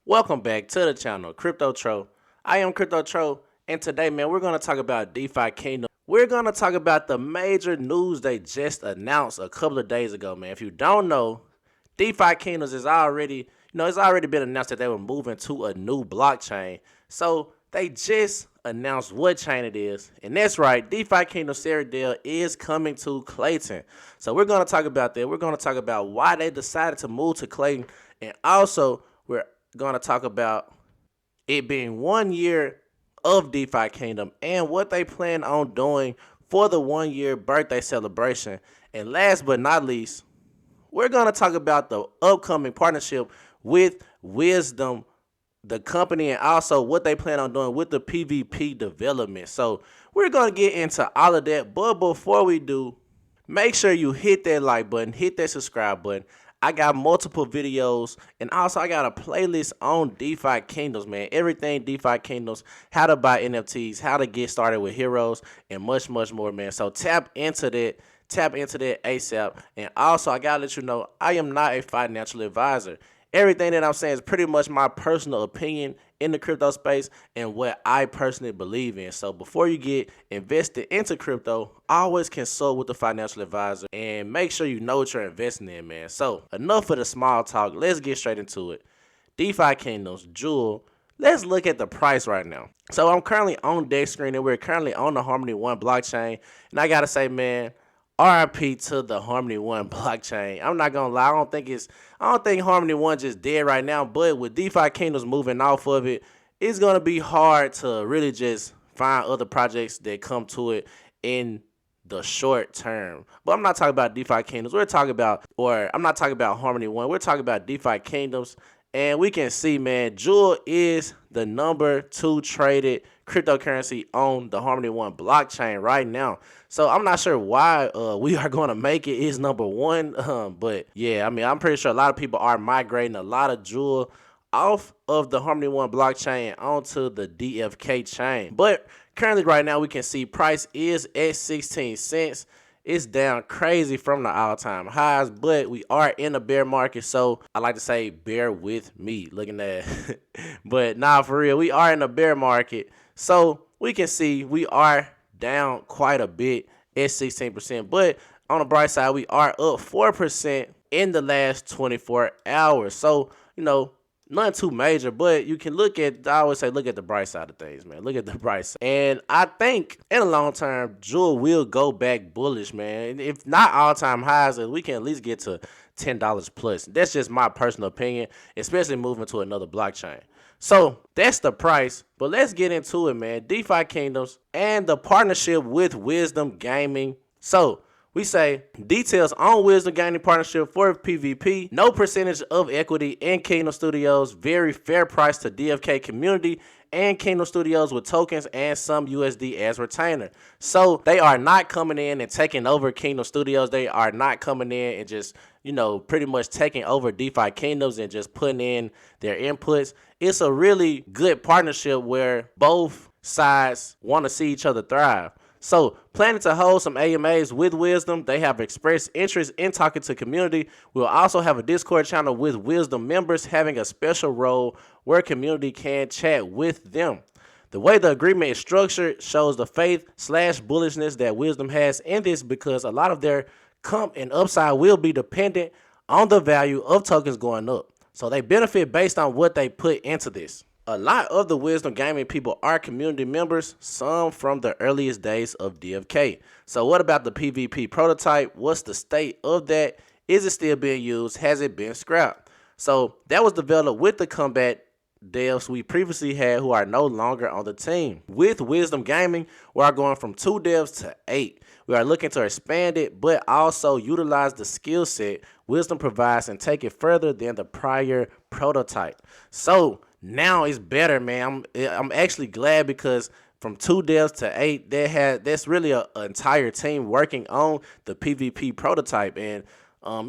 Welcome back to the channel, Crypto Tro. I am Crypto Tro, and today, man, we're going to talk about DeFi Kingdom. We're going to talk about the major news they just announced a couple of days ago, man. If you don't know, DeFi Kingdoms is already, it's already been announced that they were moving to a new blockchain. So they just announced what chain it is, and that's right, DeFi Kingdom Citadel is coming to Klaytn. So we're going to talk about that. We're going to talk about why they decided to move to Klaytn, and also we're going to talk about it being 1 year of DeFi Kingdom and what they plan on doing for the 1 year birthday celebration. And last but not least, we're going to talk about the upcoming partnership with Wisdom, the company, and also what they plan on doing with the PvP development. So we're going to get into all of that. But before we do, make sure you hit that like button, hit that subscribe button. I got multiple videos, and also I got a playlist on DeFi Kingdoms, man. Everything DeFi Kingdoms, how to buy NFTs, how to get started with heroes, and much, much more, man. So tap into that ASAP. And also, I gotta let you know, I am not a financial advisor. Everything that I'm saying is pretty much my personal opinion in the crypto space and what I personally believe in. So before you get invested into crypto, always consult with the financial advisor and make sure you know what you're investing in, man. So enough of the small talk. Let's get straight into it. DeFi Kingdoms, Jewel. Let's look at the price right now. So I'm currently on deck screen, and we're currently on the Harmony One blockchain. And I gotta say, man, RIP to the Harmony One blockchain. I'm not gonna lie, I don't think Harmony One just dead right now, but with DeFi Kingdoms moving off of it, it's gonna be hard to really just find other projects that come to it in the short term. But I'm not talking about DeFi Kingdoms. I'm not talking about Harmony One. We're talking about DeFi Kingdoms. And we can see, man, Jewel is the #2 traded cryptocurrency on the Harmony One blockchain right now. So I'm not sure why we are going to make it is #1. But yeah, I mean, I'm pretty sure a lot of people are migrating a lot of Jewel off of the Harmony One blockchain onto the DFK chain. But currently right now we can see price is at 16 cents. It's down crazy from the all-time highs, but we are in a bear market, so I like to say bear with me looking at it. But nah, for real, we are in a bear market, so we can see we are down quite a bit at 16%, but on the bright side, we are up 4% in the last 24 hours. So, nothing too major, but you can I always say, look at the bright side of things, man. Look at the bright side. And I think in the long term, Jewel will go back bullish, man. If not all-time highs, we can at least get to $10 plus. That's just my personal opinion, especially moving to another blockchain. So that's the price, but let's get into it, man. DeFi Kingdoms and the partnership with Wisdom Gaming. So we say details on Wisdom Gaming partnership for PvP. No percentage of equity in Kingdom Studios. Very fair price to DFK community and Kingdom Studios with tokens and some USD as retainer. So they are not coming in and taking over Kingdom Studios. They are not coming in and just, pretty much taking over DeFi Kingdoms and just putting in their inputs. It's a really good partnership where both sides want to see each other thrive. So, planning to hold some AMAs with Wisdom. They have expressed interest in talking to community. We'll also have a Discord channel with Wisdom members having a special role where community can chat with them. The way the agreement is structured shows the faith/bullishness that Wisdom has in this, because a lot of their comp and upside will be dependent on the value of tokens going up. So they benefit based on what they put into this. A lot of the Wisdom Gaming people are community members, some from the earliest days of DFK. So what about the PvP prototype? What's the state of that? Is it still being used? Has it been scrapped? So that was developed with the combat devs we previously had who are no longer on the team. With Wisdom Gaming, we are going from 2 devs to 8. We are looking to expand it, but also utilize the skill set Wisdom provides and take it further than the prior prototype. So now it's better, man. I'm actually glad, because from 2 devs to 8, that's really an entire team working on the PvP prototype. And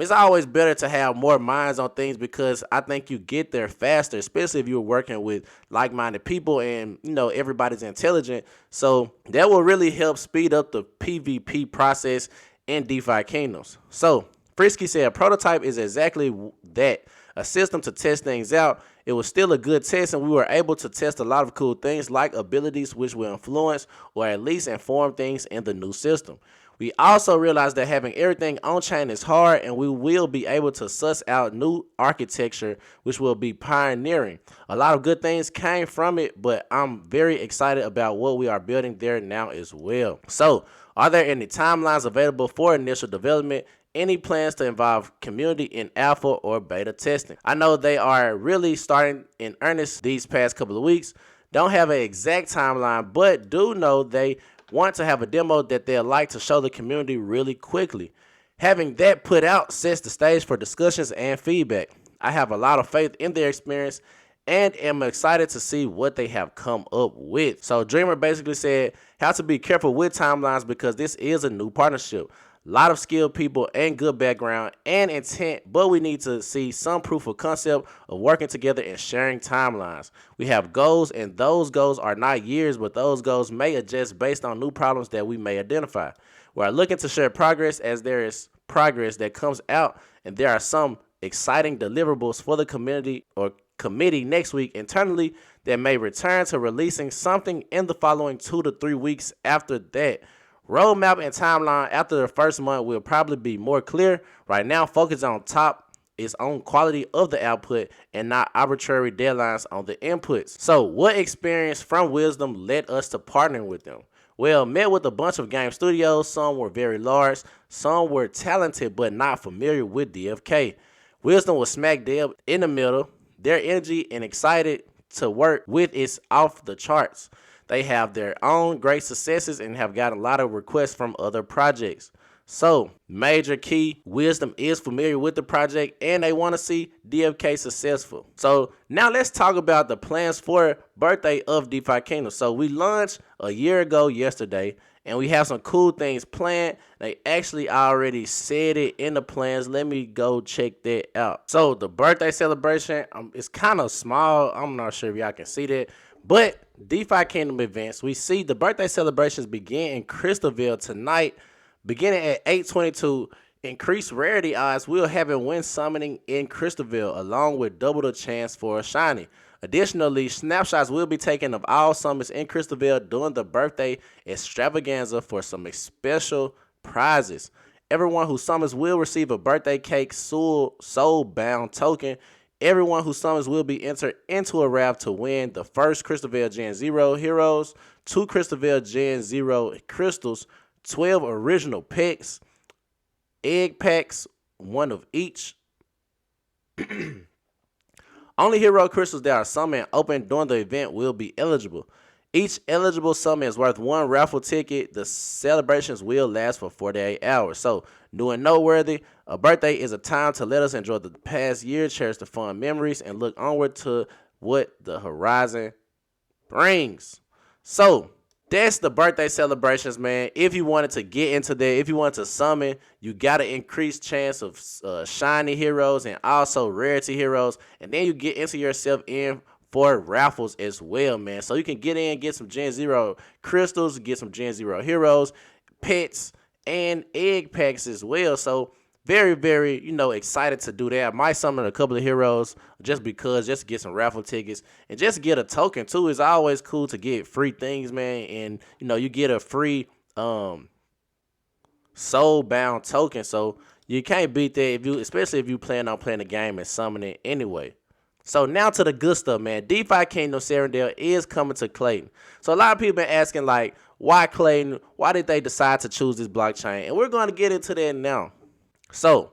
it's always better to have more minds on things, because I think you get there faster, especially if you're working with like-minded people and, everybody's intelligent. So that will really help speed up the PvP process in DeFi Kingdoms. So Frisky said prototype is exactly that, a system to test things out. it was still a good test, and we were able to test a lot of cool things like abilities which will influence or at least inform things in the new system. We also realized that having everything on-chain is hard, and we will be able to suss out new architecture, which will be pioneering. A lot of good things came from it, but I'm very excited about what we are building there now as well. So, are there any timelines available for initial development? Any plans to involve community in alpha or beta testing? I know they are really starting in earnest these past couple of weeks. Don't have an exact timeline, but do know they want to have a demo that they'll like to show the community really quickly. Having that put out sets the stage for discussions and feedback. I have a lot of faith in their experience and am excited to see what they have come up with. So Dreamer basically said, have to be careful with timelines because this is a new partnership. A lot of skilled people and good background and intent, but we need to see some proof of concept of working together and sharing timelines. We have goals, and those goals are not years, but those goals may adjust based on new problems that we may identify. We are looking to share progress as there is progress that comes out, and there are some exciting deliverables for the community or committee next week internally that may return to releasing something in the following 2 to 3 weeks after that. Roadmap and timeline after the first month will probably be more clear. Right now, focus on top is on quality of the output and not arbitrary deadlines on the inputs. So, what experience from Wisdom led us to partnering with them? Well, met with a bunch of game studios. Some were very large, some were talented but not familiar with DFK. Wisdom was smack dab in the middle. Their energy and excited to work with is off the charts. They have their own great successes and have got a lot of requests from other projects. So, major key, Wisdom is familiar with the project and they want to see DFK successful. So, now let's talk about the plans for birthday of DeFi Kingdom. So, we launched a year ago yesterday and we have some cool things planned. They actually already said it in the plans. Let me go check that out. So, the birthday celebration is kind of small. I'm not sure if y'all can see that. But DeFi Kingdom events, we see the birthday celebrations begin in Crystalville tonight, beginning at 8:22. Increased rarity odds will have it when summoning in Crystalville, along with double the chance for a shiny. Additionally, snapshots will be taken of all summons in Crystalville during the birthday extravaganza for some special prizes. Everyone who summons will receive a birthday cake soul-bound token. Everyone who summons will be entered into a raft to win the first Crystalville Gen 0 heroes, 2 Crystalville Gen 0 crystals, 12 original packs, egg packs, 1 of each. Only hero crystals that are summoned and opened during the event will be eligible. Each eligible summon is worth 1 raffle ticket. The celebrations will last for 48 hours. So, new and noteworthy, a birthday is a time to let us enjoy the past year, cherish the fun memories, and look onward to what the horizon brings. So, that's the birthday celebrations, man. If you wanted to get into that, if you wanted to summon, you got an increased chance of shiny heroes and also rarity heroes. And then you get into yourself in for raffles as well, man. So you can get in, get some Gen 0 crystals, get some Gen 0 heroes, pets, and egg packs as well. So very, very, excited to do that. I might summon a couple of heroes just to get some raffle tickets and just get a token too. It's always cool to get free things, man. And, you get a free soul-bound token. So you can't beat that especially if you plan on playing the game and summoning anyway. So now to the good stuff, man. DeFi Kingdom Serendale is coming to Klaytn. So a lot of people been asking, like, why Klaytn? Why did they decide to choose this blockchain? And we're going to get into that now. So,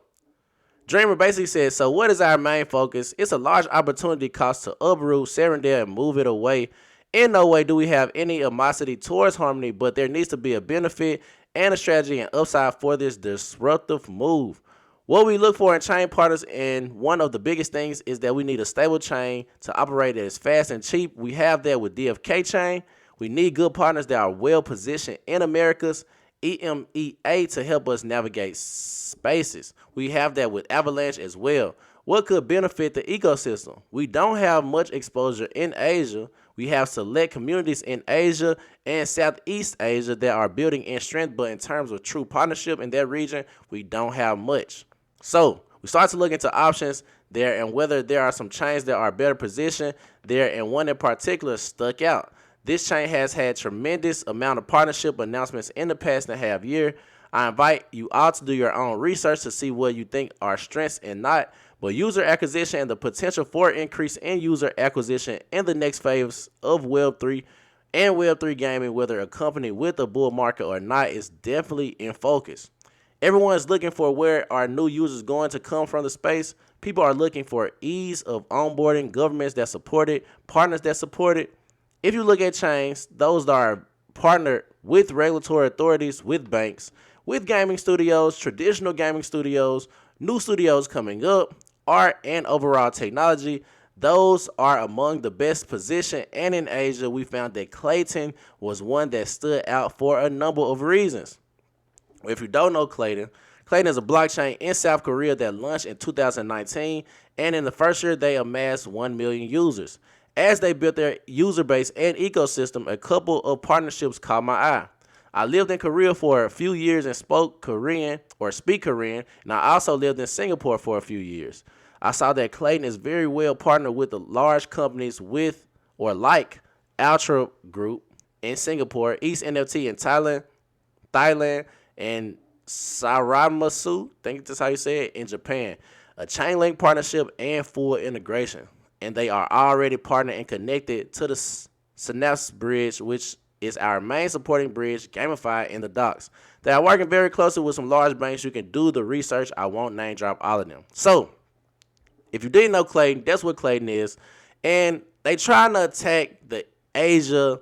Dreamer basically says, so what is our main focus? It's a large opportunity cost to uproot Serendale and move it away. In no way do we have any animosity towards Harmony, but there needs to be a benefit and a strategy and upside for this disruptive move. What we look for in chain partners, and one of the biggest things is that we need a stable chain to operate as fast and cheap. We have that with DFK chain. We need good partners that are well positioned in America's EMEA to help us navigate spaces. We have that with Avalanche as well. What could benefit the ecosystem? We don't have much exposure in Asia. We have select communities in Asia and Southeast Asia that are building in strength, but in terms of true partnership in that region, we don't have much. So we start to look into options there, and whether there are some chains that are better positioned there, and one in particular stuck out. This chain has had tremendous amount of partnership announcements in the past and a half year. I invite you all to do your own research to see what you think are strengths and not, but user acquisition and the potential for increase in user acquisition in the next phase of Web3 and Web3 gaming, whether accompanied with a bull market or not, is definitely in focus. Everyone is looking for where are new users going to come from the space. People are looking for ease of onboarding, governments that support it, partners that support it. If you look at chains, those that are partnered with regulatory authorities, with banks, with gaming studios, traditional gaming studios, new studios coming up, art, and overall technology, those are among the best positioned. And in Asia, we found that Klaytn was one that stood out for a number of reasons. If you don't know Klaytn, Klaytn is a blockchain in South Korea that launched in 2019, and in the first year, they amassed 1 million users. As they built their user base and ecosystem, a couple of partnerships caught my eye. I lived in Korea for a few years and speak Korean, and I also lived in Singapore for a few years. I saw that Klaytn is very well partnered with the large companies with or like Ultra Group in Singapore, East NFT in Thailand, and Saramasu, I think that's how you say it, in Japan. A chain link partnership and full integration. And they are already partnered and connected to the Synapse Bridge, which is our main supporting bridge, gamified in the docs. They are working very closely with some large banks. You can do the research. I won't name drop all of them. So, if you didn't know Klaytn, that's what Klaytn is. And they trying to attack the Asia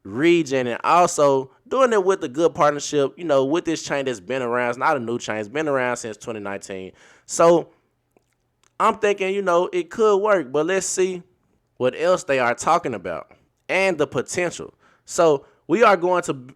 region and also doing it with a good partnership, with this chain that's been around. It's not a new chain. It's been around since 2019. So, I'm thinking, it could work, but let's see what else they are talking about and the potential. So we are going to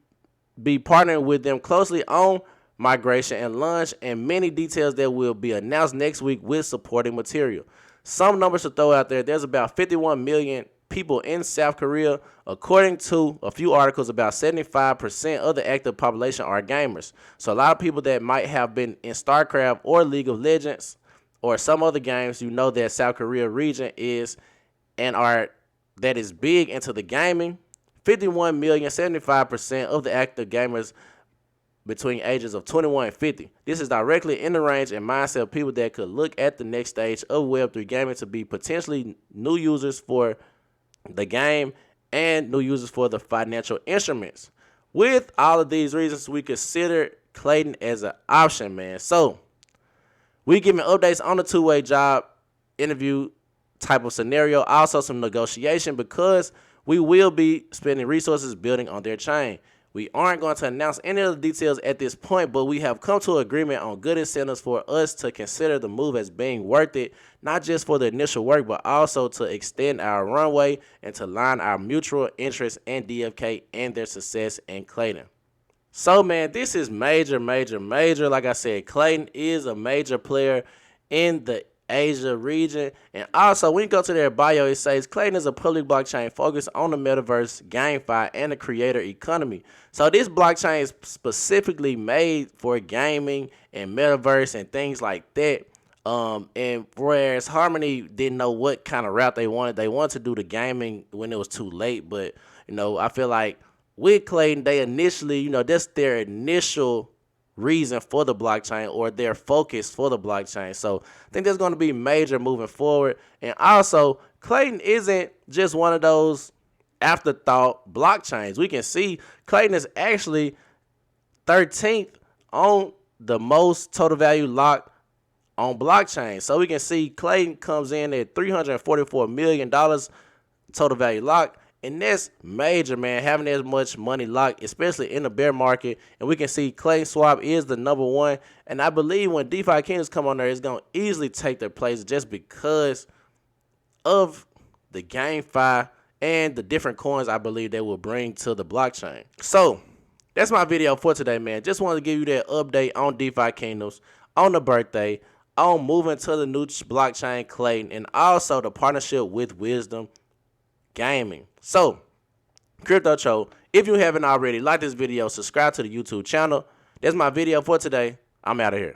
be partnering with them closely on migration and launch and many details that will be announced next week with supporting material. Some numbers to throw out there. There's about 51 million people in South Korea. According to a few articles, about 75% of the active population are gamers. So a lot of people that might have been in StarCraft or League of Legends or some other games, that South Korea region is and that is big into the gaming. 51 million, 75% of the active gamers between ages of 21 and 50. This is directly in the range and mindset of people that could look at the next stage of Web3 gaming to be potentially new users for the game and new users for the financial instruments. With all of these reasons, we consider Klaytn as an option, man. So, we giving updates on the two-way job interview type of scenario, also some negotiation because we will be spending resources building on their chain. We aren't going to announce any of the details at this point, but we have come to an agreement on good incentives for us to consider the move as being worth it, not just for the initial work, but also to extend our runway and to line our mutual interest in DFK and their success in Klaytn. So, man, this is major. Like I said, Klaytn is a major player in the Asia region. And also, when you go to their bio, it says Klaytn is a public blockchain focused on the metaverse, GameFi, and the creator economy. So this blockchain is specifically made for gaming and metaverse and things like that. And whereas Harmony didn't know what kind of route they wanted to do the gaming when it was too late. But, I feel like with Klaytn, they initially, that's their initial reason for the blockchain or their focus for the blockchain. So I think that's going to be major moving forward. And also, Klaytn isn't just one of those afterthought blockchains. We can see Klaytn is actually 13th on the most total value locked on blockchain. So we can see Klaytn comes in at $344 million total value locked. And that's major, man, having as much money locked, especially in the bear market. And we can see Klaytn Swap is the number one. And I believe when DeFi Kingdoms come on there, it's going to easily take their place just because of the GameFi and the different coins I believe they will bring to the blockchain. So that's my video for today, man. Just wanted to give you that update on DeFi Kingdoms, on the birthday, on moving to the new blockchain Klaytn, and also the partnership with Wisdom Gaming. So, Crypto Cho, if you haven't already, like this video, subscribe to the YouTube channel. That's my video for today. I'm out of here.